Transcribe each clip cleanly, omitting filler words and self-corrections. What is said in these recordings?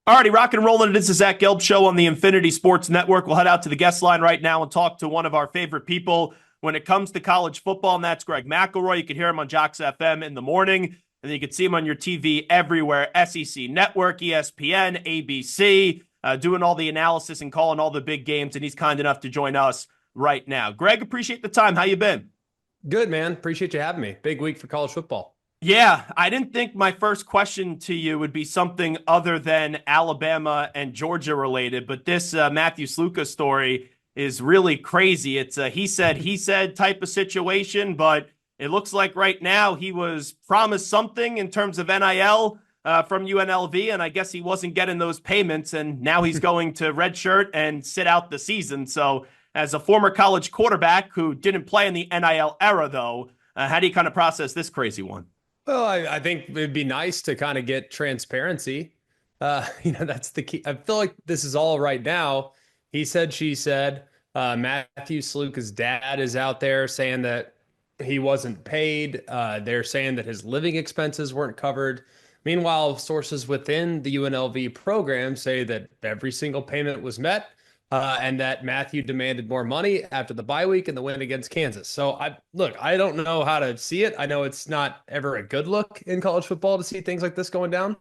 Alrighty, rock and rolling. This is Zach Gelb show on the Infinity Sports Network. We'll head out to the guest line right now and talk to one of our favorite people when it comes to college football, and that's Greg McElroy. You can hear him on Jocks FM in the morning, and then you can see him on your TV everywhere, SEC Network, ESPN, ABC, doing all the analysis and calling all the big games, and he's kind enough to join us right now. Greg, appreciate the time. How you been? Good, man. Appreciate you having me. Big week for college football. Yeah, I didn't think my first question to you would be something other than Alabama and Georgia related, but this Matthew Sluka story is really crazy. It's a he said type of situation, but it looks like right now he was promised something in terms of NIL from UNLV, and I guess he wasn't getting those payments, and now he's going to redshirt and sit out the season. So as a former college quarterback who didn't play in the NIL era, though, how do you kind of process this crazy one? Well, I think it'd be nice to kind of get transparency. That's the key. I feel like this is all right now. He said, she said. Matthew Sluka's dad is out there saying that he wasn't paid. They're saying that his living expenses weren't covered. Meanwhile, sources within the UNLV program say that every single payment was met. And that Matthew demanded more money after the bye week and the win against Kansas. So I don't know how to see it. I know it's not ever a good look in college football to see things like this going down.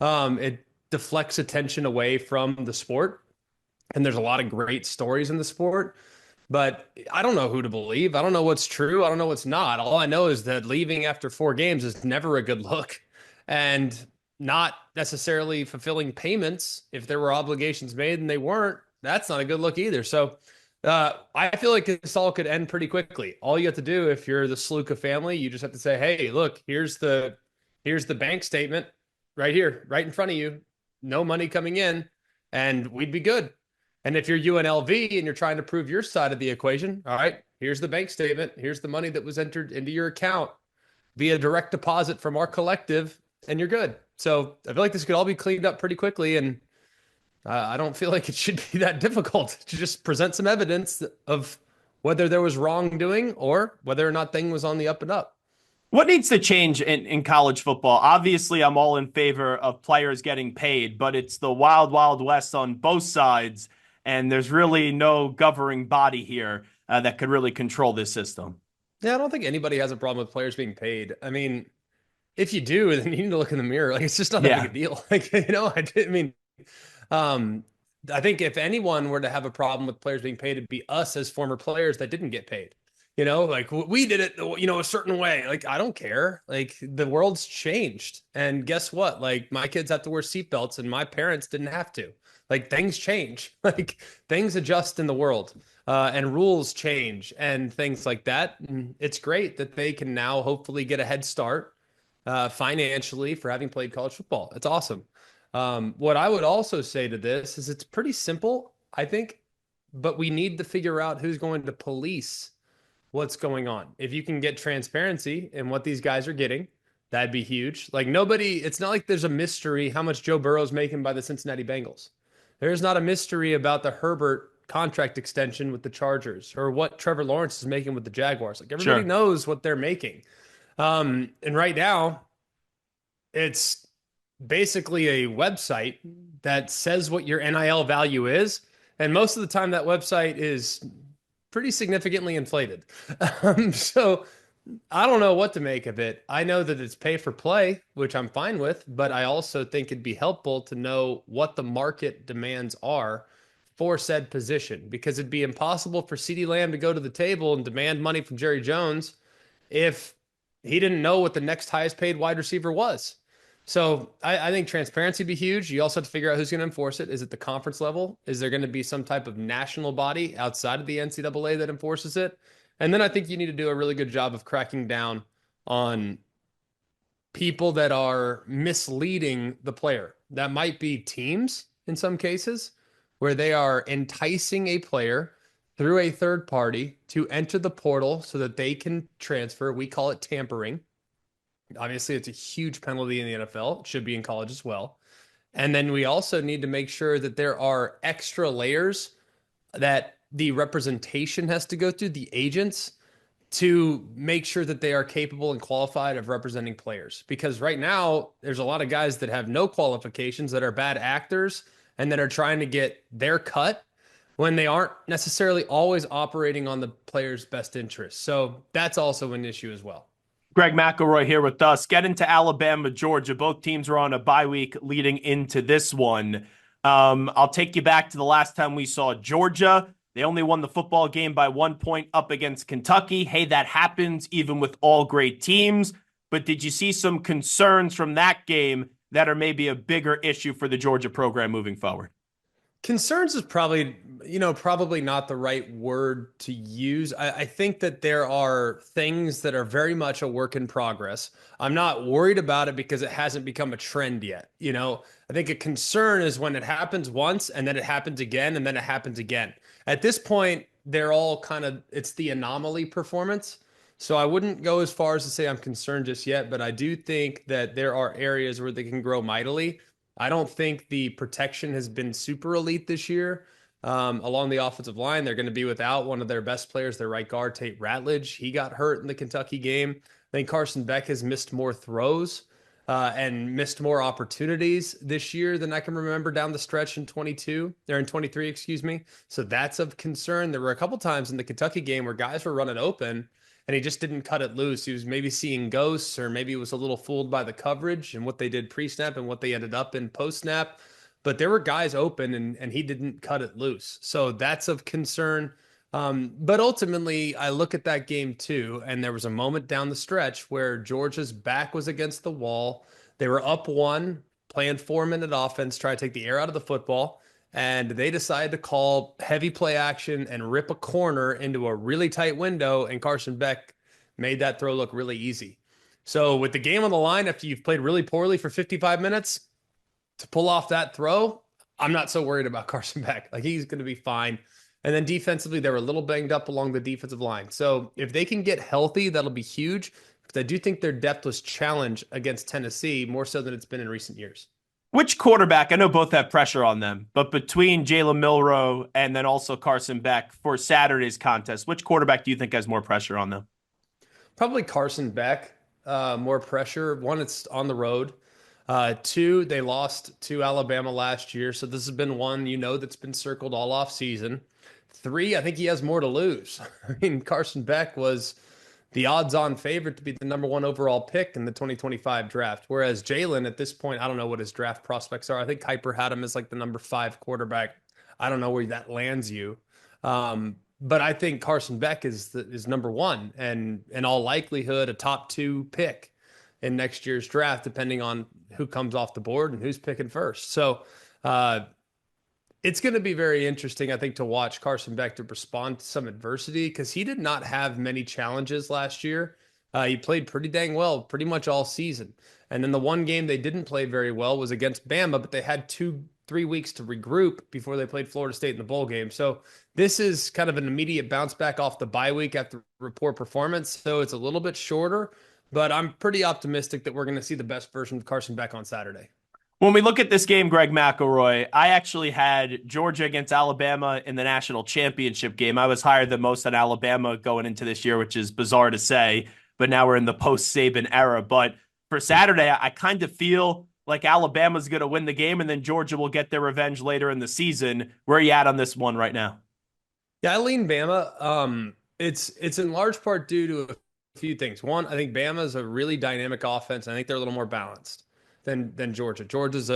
It deflects attention away from the sport. And there's a lot of great stories in the sport, but I don't know who to believe. I don't know what's true. I don't know what's not. All I know is that leaving after 4 games is never a good look, and not necessarily fulfilling payments if there were obligations made and they weren't. That's not a good look either. So I feel like this all could end pretty quickly. All you have to do if you're the Sluka family, you just have to say, hey, look, here's the bank statement right here, right in front of you. No money coming in, and we'd be good. And if you're UNLV and you're trying to prove your side of the equation, all right, here's the bank statement. Here's the money that was entered into your account via direct deposit from our collective, and you're good. So I feel like this could all be cleaned up pretty quickly, and I don't feel like it should be that difficult to just present some evidence of whether there was wrongdoing or whether or not thing was on the up and up. What needs to change in college football? Obviously, I'm all in favor of players getting paid, but it's the wild, wild west on both sides, and there's really no governing body here that could really control this system. Yeah, I don't think anybody has a problem with players being paid. I mean, if you do, then you need to look in the mirror. Like, it's just not that big a deal. Like, I think if anyone were to have a problem with players being paid, it'd be us as former players that didn't get paid. Like we did it, a certain way. Like, I don't care. Like, the world's changed. And guess what? Like, my kids have to wear seatbelts and my parents didn't have to. Like, things change. Like, things adjust in the world, and rules change and things like that. And it's great that they can now hopefully get a head start financially for having played college football. It's awesome. What I would also say to this is it's pretty simple, I think, but we need to figure out who's going to police what's going on. If you can get transparency in what these guys are getting, that'd be huge. Like, it's not like there's a mystery how much Joe Burrow's making by the Cincinnati Bengals. There's not a mystery about the Herbert contract extension with the Chargers or what Trevor Lawrence is making with the Jaguars. Like, everybody knows what they're making. And right now, it's basically a website that says what your NIL value is. And most of the time that website is pretty significantly inflated. So I don't know what to make of it. I know that it's pay for play, which I'm fine with, but I also think it'd be helpful to know what the market demands are for said position, because it'd be impossible for CeeDee Lamb to go to the table and demand money from Jerry Jones if he didn't know what the next highest paid wide receiver was. So I think transparency would be huge. You also have to figure out who's going to enforce it. Is it the conference level? Is there going to be some type of national body outside of the NCAA that enforces it? And then I think you need to do a really good job of cracking down on people that are misleading the player. That might be teams in some cases where they are enticing a player through a third party to enter the portal so that they can transfer. We call it tampering. Obviously, it's a huge penalty in the NFL. It should be in college as well. And then we also need to make sure that there are extra layers that the representation has to go through, the agents, to make sure that they are capable and qualified of representing players. Because right now, there's a lot of guys that have no qualifications that are bad actors and that are trying to get their cut when they aren't necessarily always operating on the player's best interest. So that's also an issue as well. Greg McElroy here with us. Get into Alabama, Georgia. Both teams were on a bye week leading into this one. I'll take you back to the last time we saw Georgia. They only won the football game by 1 point up against Kentucky. Hey, that happens even with all great teams. But did you see some concerns from that game that are maybe a bigger issue for the Georgia program moving forward? Concerns is probably, probably not the right word to use. I think that there are things that are very much a work in progress. I'm not worried about it because it hasn't become a trend yet. I think a concern is when it happens once and then it happens again and then it happens again. At this point, they're all it's the anomaly performance. So I wouldn't go as far as to say I'm concerned just yet, but I do think that there are areas where they can grow mightily. I don't think the protection has been super elite this year along the offensive line. They're going to be without one of their best players, their right guard, Tate Ratledge. He got hurt in the Kentucky game. I think Carson Beck has missed more throws and missed more opportunities this year than I can remember down the stretch in 23, excuse me. So that's of concern. There were a couple times in the Kentucky game where guys were running open and he just didn't cut it loose. He was maybe seeing ghosts, or maybe he was a little fooled by the coverage and what they did pre-snap and what they ended up in post-snap. But there were guys open and he didn't cut it loose. So that's of concern. But ultimately, I look at that game too, and there was a moment down the stretch where Georgia's back was against the wall. They were up one, playing 4-minute offense, try to take the air out of the football. And they decided to call heavy play action and rip a corner into a really tight window, and Carson Beck made that throw look really easy. So with the game on the line, after you've played really poorly for 55 minutes, to pull off that throw, I'm not so worried about Carson Beck. Like, he's going to be fine. And then defensively, they were a little banged up along the defensive line. So if they can get healthy, that'll be huge, because I do think their depth was challenged against Tennessee more so than it's been in recent years. Which quarterback, I know both have pressure on them, but between Jalen Milroe and then also Carson Beck for Saturday's contest, which quarterback do you think has more pressure on them? Probably Carson Beck, more pressure. One, it's on the road. Two, they lost to Alabama last year, so this has been one that's been circled all off season. Three, I think he has more to lose. I mean, Carson Beck was the odds-on favorite to be the number 1 overall pick in the 2025 draft. Whereas Jalen, at this point, I don't know what his draft prospects are. I think Kuiper had him as like the number 5 quarterback. I don't know where that lands you. But I think Carson Beck is number 1, and in all likelihood, a top 2 pick in next year's draft, depending on who comes off the board and who's picking first. So it's going to be very interesting, I think, to watch Carson Beck to respond to some adversity, because he did not have many challenges last year. He played pretty dang well pretty much all season. And then the one game they didn't play very well was against Bama, but they had 2-3 weeks to regroup before they played Florida State in the bowl game. So this is kind of an immediate bounce back off the bye week after poor performance. So it's a little bit shorter, but I'm pretty optimistic that we're going to see the best version of Carson Beck on Saturday. When we look at this game, Greg McElroy, I actually had Georgia against Alabama in the national championship game. I was higher than most on Alabama going into this year, which is bizarre to say, but now we're in the post-Saban era. But for Saturday, I kind of feel like Alabama's going to win the game, and then Georgia will get their revenge later in the season. Where are you at on this one right now? Yeah, I lean Bama. It's in large part due to a few things. One, I think Bama is a really dynamic offense. I think they're a little more balanced than Georgia. Georgia's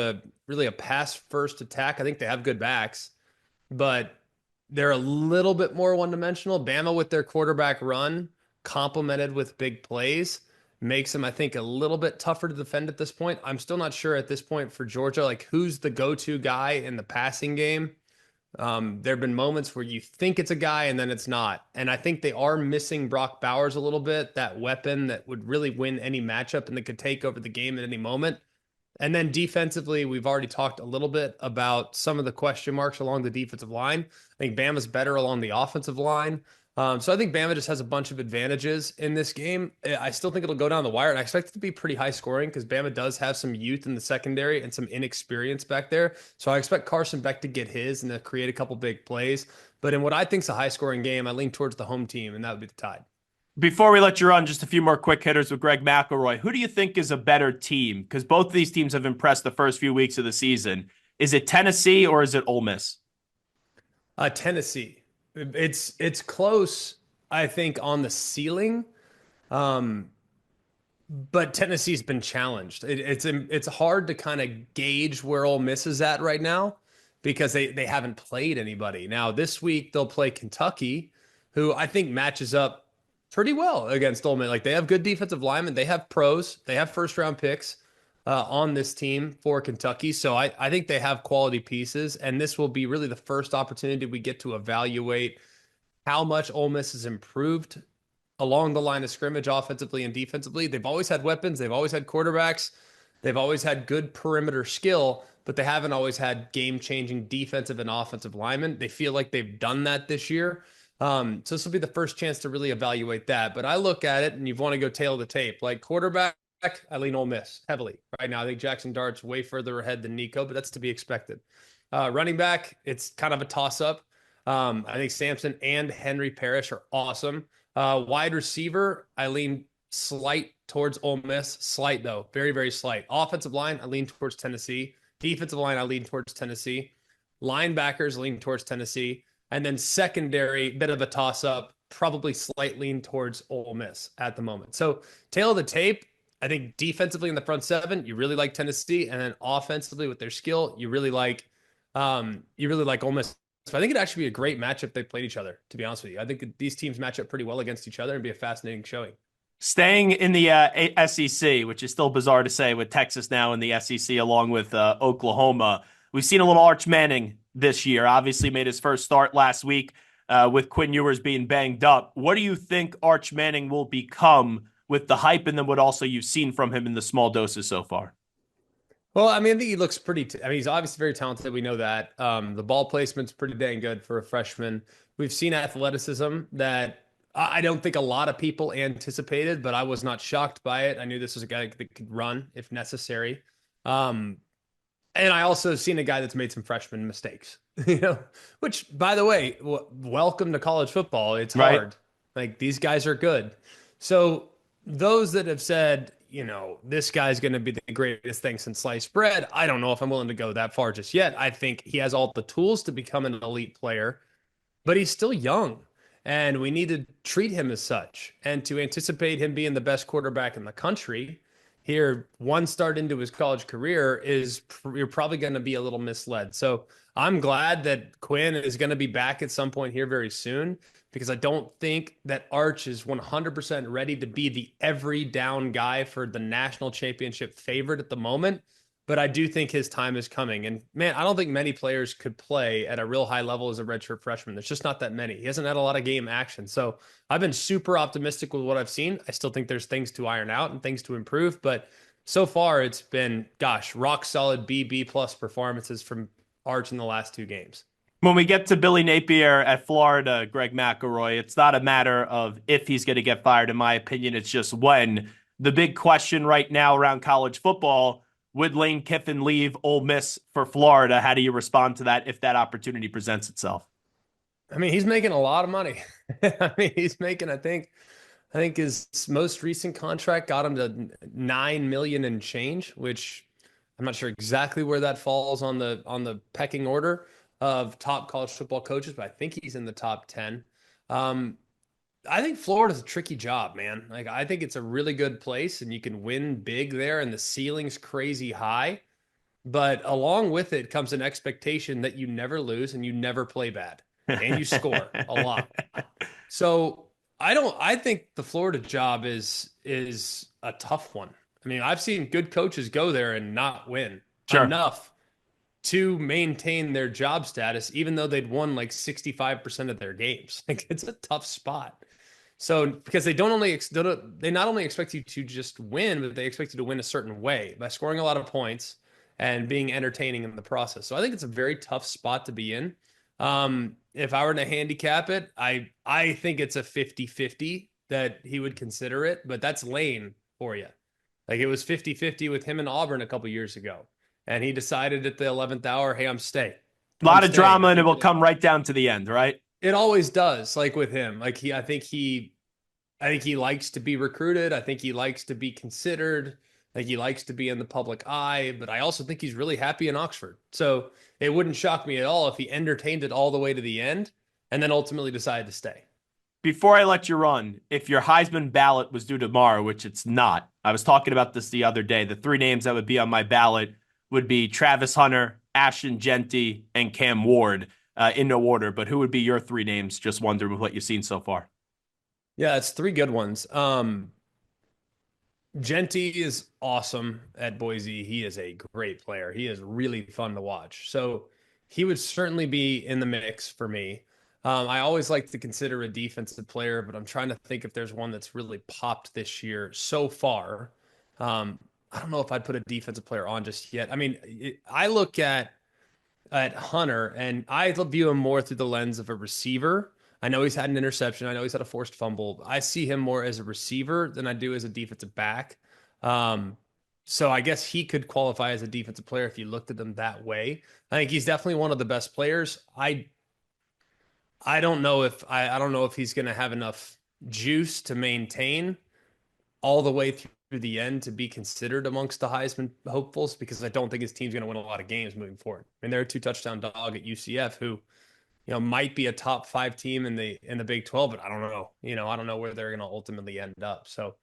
really a pass-first attack. I think they have good backs, but they're a little bit more one-dimensional. Bama, with their quarterback run, complemented with big plays, makes them, I think, a little bit tougher to defend at this point. I'm still not sure at this point for Georgia, like, who's the go-to guy in the passing game. There have been moments where you think it's a guy and then it's not. And I think they are missing Brock Bowers a little bit, that weapon that would really win any matchup and that could take over the game at any moment. And then defensively, we've already talked a little bit about some of the question marks along the defensive line. I think Bama's better along the offensive line. So I think Bama just has a bunch of advantages in this game. I still think it'll go down the wire, and I expect it to be pretty high scoring because Bama does have some youth in the secondary and some inexperience back there. So I expect Carson Beck to get his and to create a couple big plays. But in what I think is a high scoring game, I lean towards the home team, and that would be the Tide. Before we let you run, just a few more quick hitters with Greg McElroy. Who do you think is a better team? Because both of these teams have impressed the first few weeks of the season. Is it Tennessee or is it Ole Miss? Tennessee. It's close, I think, on the ceiling. Um, but Tennessee's been challenged. It's hard to kind of gauge where Ole Miss is at right now because they haven't played anybody. Now this week they'll play Kentucky, who I think matches up pretty well against Ole Miss. Like they have good defensive linemen, they have pros, they have first round picks on this team for Kentucky. So I think they have quality pieces, and this will be really the first opportunity we get to evaluate how much Ole Miss has improved along the line of scrimmage, offensively and defensively. They've always had weapons. They've always had quarterbacks. They've always had good perimeter skill, but they haven't always had game-changing defensive and offensive linemen. They feel like they've done that this year. So this will be the first chance to really evaluate that. But I look at it, and you want to go tail the tape. Like quarterback, I lean Ole Miss heavily right now. I think Jackson Dart's way further ahead than Nico, but that's to be expected. Running back, it's kind of a toss-up. I think Sampson and Henry Parrish are awesome. Wide receiver, I lean slight towards Ole Miss. Slight, though. Very, very slight. Offensive line, I lean towards Tennessee. Defensive line, I lean towards Tennessee. Linebackers, lean towards Tennessee. And then secondary, bit of a toss-up, probably slight lean towards Ole Miss at the moment. So tail of the tape, I think defensively in the front seven, you really like Tennessee. And then offensively with their skill, you really like Ole Miss. So I think it'd actually be a great matchup if they played each other, to be honest with you. I think these teams match up pretty well against each other and be a fascinating showing. Staying in the SEC, which is still bizarre to say with Texas now in the SEC along with Oklahoma. We've seen a little Arch Manning this year. Obviously made his first start last week with Quinn Ewers being banged up. What do you think Arch Manning will become with the hype and then what also you've seen from him in the small doses so far? Well, I mean, I think he looks pretty. I mean, he's obviously very talented. We know that. The ball placement's pretty dang good for a freshman. We've seen athleticism that I don't think a lot of people anticipated, but I was not shocked by it. I knew this was a guy that could run if necessary. And I also seen a guy that's made some freshman mistakes, which, by the way, welcome to college football. It's hard. Right. Like these guys are good. So those that have said, this guy's going to be the greatest thing since sliced bread, I don't know if I'm willing to go that far just yet. I think he has all the tools to become an elite player, but he's still young, and we need to treat him as such. And to anticipate him being the best quarterback in the country here, one start into his college career, you're probably going to be a little misled. So I'm glad that Quinn is going to be back at some point here very soon, because I don't think that Arch is 100% ready to be the every down guy for the national championship favorite at the moment. But I do think his time is coming. And man, I don't think many players could play at a real high level as a redshirt freshman. There's just not that many. He hasn't had a lot of game action. So I've been super optimistic with what I've seen. I still think there's things to iron out and things to improve. But so far it's been, rock solid B plus performances from Arch in the last two games. When we get to Billy Napier at Florida, Greg McElroy, it's not a matter of if he's going to get fired, in my opinion. It's just when. The big question right now around college football, would Lane Kiffin leave Ole Miss for Florida? How do you respond to that if that opportunity presents itself? I mean, he's making a lot of money. I mean, he's making, I think his most recent contract got him to $9 million and change, which I'm not sure exactly where that falls on the pecking order of top college football coaches, but I think he's in the top 10. I think Florida's a tricky job, man. Like, I think it's a really good place and you can win big there and the ceiling's crazy high, but along with it comes an expectation that you never lose and you never play bad and you score a lot. So I think the Florida job is a tough one. I mean, I've seen good coaches go there and not win enough to maintain their job status, even though they'd won like 65% of their games. Like, it's a tough spot. So because they not only expect you to just win, but they expect you to win a certain way by scoring a lot of points and being entertaining in the process. So I think it's a very tough spot to be in. If I were to handicap it, I think it's a 50-50 that he would consider it, but that's Lane for you. Like, it was 50-50 with him and Auburn a couple years ago. And he decided at the 11th hour, hey, I'm staying. A lot of drama, and it will come right down to the end, right? It always does, like with him. Like, I think I think he likes to be recruited. I think he likes to be considered. I think he likes to be in the public eye, but I also think he's really happy in Oxford. So it wouldn't shock me at all if he entertained it all the way to the end and then ultimately decided to stay. Before I let you run, if your Heisman ballot was due tomorrow, which it's not, I was talking about this the other day. The three names that would be on my ballot would be Travis Hunter, Ashton Genty, and Cam Ward, in no order. But who would be your three names? Just wondering with what you've seen so far. Yeah, it's three good ones. Genty is awesome at Boise. He is a great player. He is really fun to watch. So he would certainly be in the mix for me. I always like to consider a defensive player, but I'm trying to think if there's one that's really popped this year so far. I don't know if I'd put a defensive player on just yet. I mean, I look at Hunter, and I view him more through the lens of a receiver. I know he's had an interception. I know he's had a forced fumble. I see him more as a receiver than I do as a defensive back. So I guess he could qualify as a defensive player if you looked at him that way. I think he's definitely one of the best players. I don't know if I don't know if he's going to have enough juice to maintain all the way through the end to be considered amongst the Heisman hopefuls, because I don't think his team's going to win a lot of games moving forward. I mean, they're a 2-touchdown dog at UCF who, might be a top 5 team in the Big 12, but I don't know. I don't know where they're going to ultimately end up. So,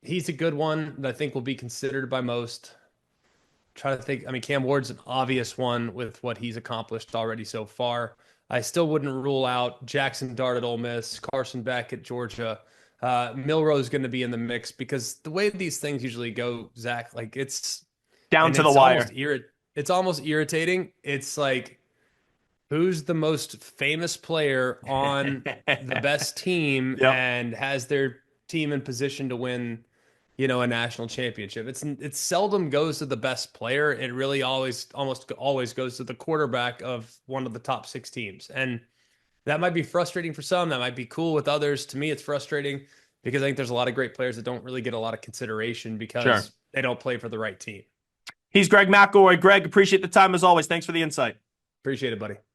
he's a good one that I think will be considered by most. Trying to think. I mean, Cam Ward's an obvious one with what he's accomplished already so far. I still wouldn't rule out Jackson Dart at Ole Miss, Carson Beck at Georgia. Milroe is going to be in the mix because the way these things usually go, Zach, like it's Down to the wire. It's almost irritating. It's like, who's the most famous player on the best team Yep. and has their team in position to win, a national championship? It seldom goes to the best player. It really almost always goes to the quarterback of one of the top 6 teams. And that might be frustrating for some. That might be cool with others. To me, it's frustrating because I think there's a lot of great players that don't really get a lot of consideration because they don't play for the right team. He's Greg McElroy. Greg, appreciate the time as always. Thanks for the insight. Appreciate it, buddy.